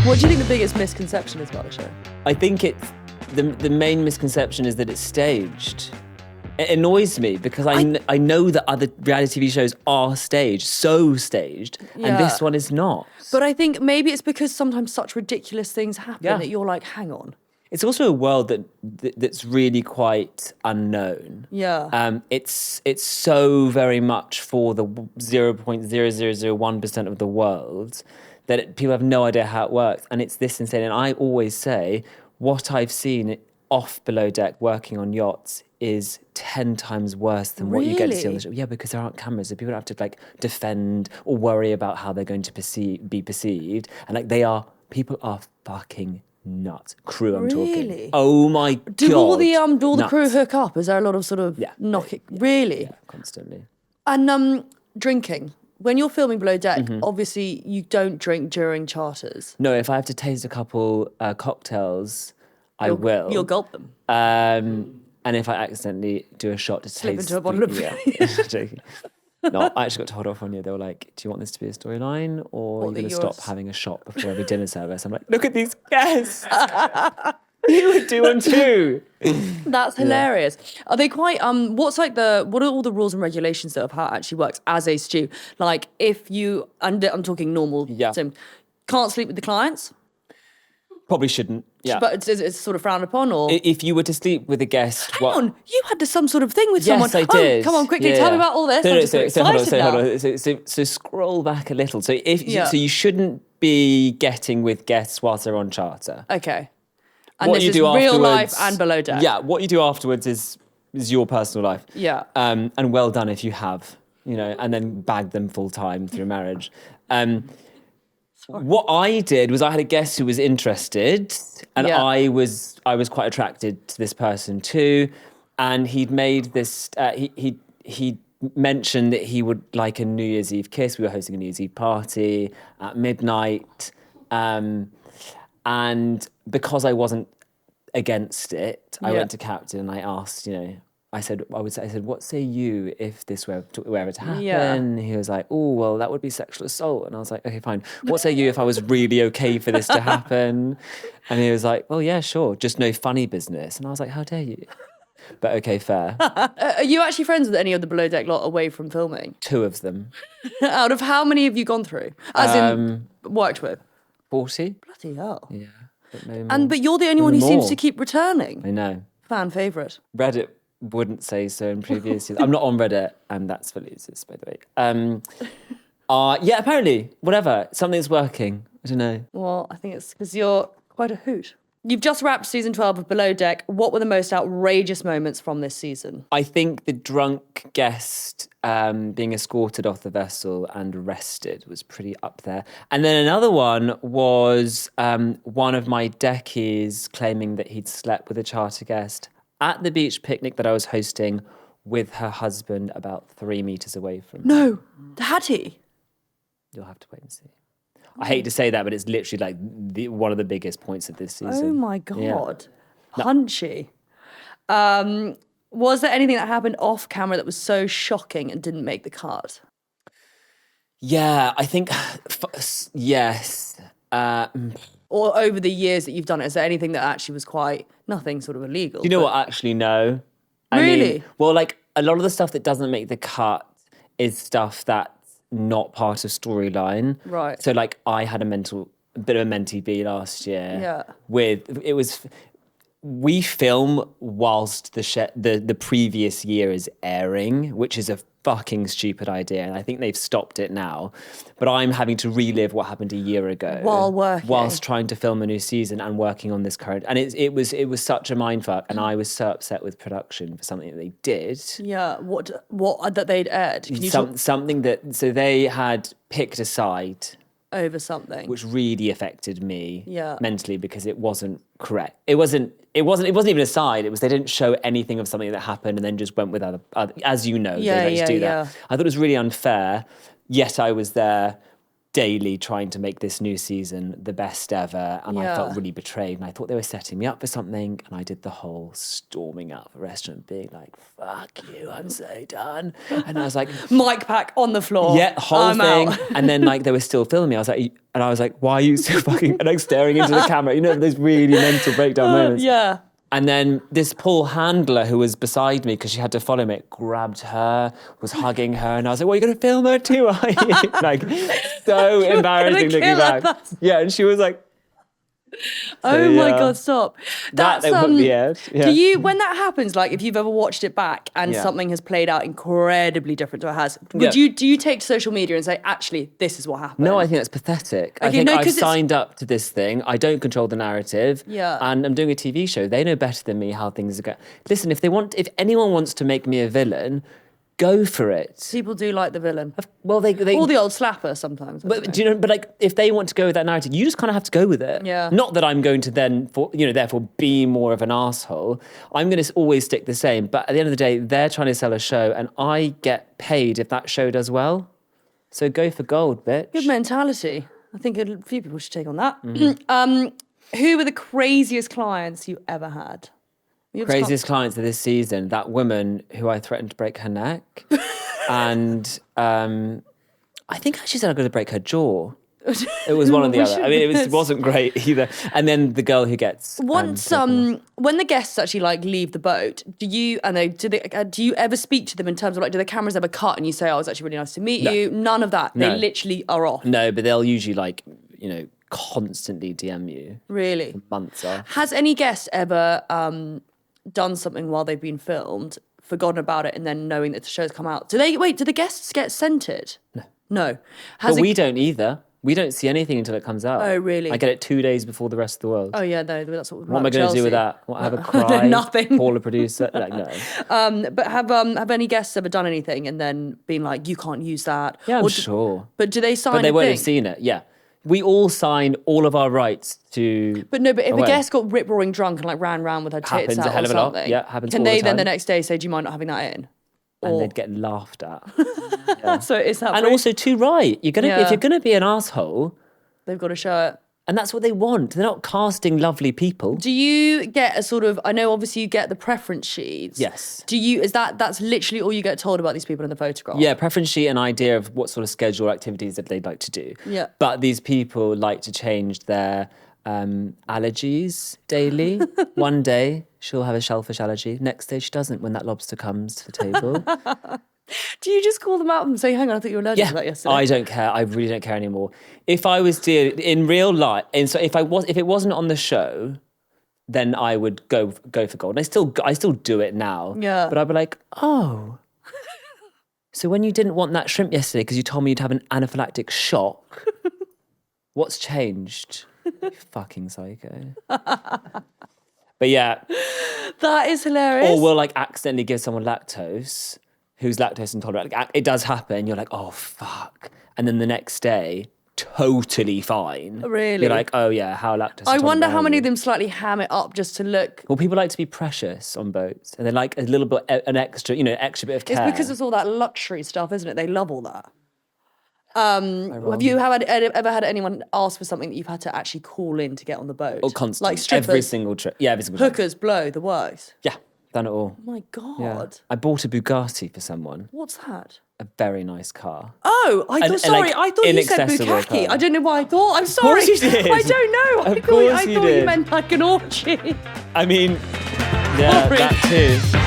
What do you think the biggest misconception is about the show? I think it's the main misconception is that it's staged. It annoys me because I know that other reality TV shows are staged, so staged, and this one is not. But I think maybe it's because sometimes such ridiculous things happen that you're like, hang on. It's also a world that's really quite unknown. Yeah. It's so very much for the 0.0001% of the world that people have no idea how it works, and it's this insane. And I always say, what I've seen off Below Deck working on yachts is 10 times worse than what you get to see on the show. Yeah, because there aren't cameras, so people don't have to like defend or worry about how they're going to be perceived. And like people are fucking nuts. Crew, I'm talking. Oh my God. Do all the crew hook up? Is there a lot of sort of knocking? Really? Yeah, constantly. And drinking. When you're filming Below Deck, obviously you don't drink during charters. No, if I have to taste a couple cocktails, I will. You'll gulp them. And if I accidentally do a shot to slip taste... into a bottle of... Yeah, joking. No, I actually got told off one year. They were like, do you want this to be a storyline or are you going to stop having a shot before every dinner service? I'm like, look at these guests. You would do one too. That's hilarious. Are they quite, what are all the rules and regulations of how it actually works as a stew? Like if you, and I'm talking normal, can't sleep with the clients? Probably shouldn't. Yeah. But it's sort of frowned upon, or if you were to sleep with a guest, hang on, you had some sort of thing with someone. Yes, I did. Come on, quickly, tell me about all this. Hold on. So scroll back a little. So so you shouldn't be getting with guests whilst they're on charter. Okay. And what this you is do real afterwards, life and Below Deck. Yeah. What you do afterwards is your personal life. Yeah. And well done if you have, and then bag them full time through marriage. What I did was I had a guest who was interested, and I was quite attracted to this person too, and he'd made this. He mentioned that he would like a New Year's Eve kiss. We were hosting a New Year's Eve party at midnight, and because I wasn't against it, I went to Captain and I asked, I said, what say you if this were ever to happen? Yeah. He was like, oh, well, that would be sexual assault. And I was like, okay, fine. What say you if I was really okay for this to happen? And he was like, well, yeah, sure. Just no funny business. And I was like, how dare you? But okay, fair. Are you actually friends with any of the Below Deck lot away from filming? 2 of them. Out of how many have you gone through? As in, worked with? 40. Bloody hell. Yeah, but no more. But you're the only one who seems to keep returning. I know. Fan favourite. Reddit wouldn't say so in previous years. I'm not on Reddit, and that's for losers, by the way. Yeah, apparently, whatever. Something's working. I don't know. Well, I think it's because you're quite a hoot. You've just wrapped season 12 of Below Deck. What were the most outrageous moments from this season? I think the drunk guest being escorted off the vessel and arrested was pretty up there. And then another one was one of my deckies claiming that he'd slept with a charter guest at the beach picnic that I was hosting with her husband about 3 meters away from me. No, had he? You'll have to wait and see. I hate to say that, but it's literally like one of the biggest points of this season. Oh my God. Yeah. Punchy. Was there anything that happened off camera that was so shocking and didn't make the cut? Yeah, I think, yes. Or over the years that you've done it, is there anything that actually was nothing sort of illegal? Do you know what? Actually, no. Really? Well, like a lot of the stuff that doesn't make the cut is stuff that's not part of storyline. Right. So like I had a bit of a mentee B last year. Yeah. We film whilst the previous year is airing, which is a fucking stupid idea, and I think they've stopped it now. But I'm having to relive what happened a year ago whilst trying to film a new season and working on this current. And it was such a mindfuck, and I was so upset with production for something that they did. Yeah, what that they'd aired? Something that they had picked a side over something, which really affected me mentally because it wasn't correct. It wasn't even a side. It was they didn't show anything of something that happened and then just went with other as you know, they just do that. I thought it was really unfair. Yet I was there daily trying to make this new season the best ever, and I felt really betrayed, and I thought they were setting me up for something, and I did the whole storming out of a restaurant being like, fuck you, I'm so done. And I was like, mic pack on the floor. Yeah, whole thing. And then like they were still filming me. I was like, why are you so fucking, and like staring into the camera, you know, those really mental breakdown moments. Yeah. And then this poor handler who was beside me, because she had to follow me, grabbed her, was hugging her, and I was like, well, you're going to film her too, are you? Like, so embarrassing looking back. Yeah, and she was like, oh my God, stop. That would be it. Yeah. Do you, when that happens, like if you've ever watched it back and something has played out incredibly different to what it has, do you take to social media and say, actually, this is what happened? No, I think that's pathetic. I think I've signed up to this thing. I don't control the narrative. Yeah. And I'm doing a TV show. They know better than me how things are going. Listen, if anyone wants to make me a villain, go for it. People do like the villain. Well, they or the old slapper sometimes. But do you know? But like, if they want to go with that narrative, you just kind of have to go with it. Yeah. Not that I'm going to then, therefore be more of an asshole. I'm going to always stick the same. But at the end of the day, they're trying to sell a show, and I get paid if that show does well. So go for gold, bitch. Good mentality. I think a few people should take on that. Who were the craziest clients you ever had? Craziest clients of this season, that woman who I threatened to break her neck. And I think she said I'm going to break her jaw. It was one or the other. I mean, it wasn't great either. And then the girl who gets... Once, when the guests actually like leave the boat, do you ever speak to them in terms of like, do the cameras ever cut and you say, oh, it's actually really nice to meet you? None of that. No. They literally are off. No, but they'll usually like, constantly DM you. Really? For months off. Has any guest ever done something while they've been filmed, forgotten about it, and then knowing that the show's come out? Do the guests get scented? No. But we don't either. We don't see anything until it comes out. Oh, really? I get it 2 days before the rest of the world. Oh, yeah, no, that's what am I going to do with that? What, have a cry? Nothing. Call a producer? Like, no. But have any guests ever done anything and then been like, you can't use that? Yeah, I'm sure. But do they sign But they won't have seen it, yeah. We all sign all of our rights to... But if a guest got rip-roaring drunk and like ran around with her tits out or something, yeah, happens can all they the time. then the next day say, do you mind not having that in? And they'd get laughed at. Yeah. So it's that. And also too right. If you're gonna be an asshole, they've got to show it. And that's what they want. They're not casting lovely people. Do you get a sort of, I know obviously you get the preference sheets. Yes. That's literally all you get told about these people in the photograph? Yeah, preference sheet, an idea of what sort of schedule activities that they'd like to do. Yeah. But these people like to change their allergies daily. One day she'll have a shellfish allergy. Next day she doesn't when that lobster comes to the table. Do you just call them out and say, hang on, I thought you were allergic to that yesterday? I don't care. I really don't care anymore. If I was in real life, and so if it wasn't on the show, then I would go for gold. And I still do it now. Yeah. But I'd be like, oh. So when you didn't want that shrimp yesterday because you told me you'd have an anaphylactic shock, what's changed? You fucking psycho. But yeah. That is hilarious. Or we'll like accidentally give someone lactose who's lactose intolerant. Like, it does happen. You're like, oh, fuck. And then the next day, totally fine. Really? You're like, oh, yeah, how lactose I intolerant wonder how are many you? of them slightly ham it up just to look... Well, people like to be precious on boats. And they like a little bit, an extra bit of care. It's because it's all that luxury stuff, isn't it? They love all that. Have you ever had anyone ask for something that you've had to actually call in to get on the boat? Or constant. Like strippers, every single trip. Yeah, every single time. hookers, blow, the works. Yeah, done it all. Oh my God. Yeah. I bought a Bugatti for someone. What's that? A very nice car. Oh, I thought you said bukkake. I don't know why I thought. I'm sorry. Of course you did. I don't know. I thought you meant like an orgy. I mean, yeah, Sorry. that too.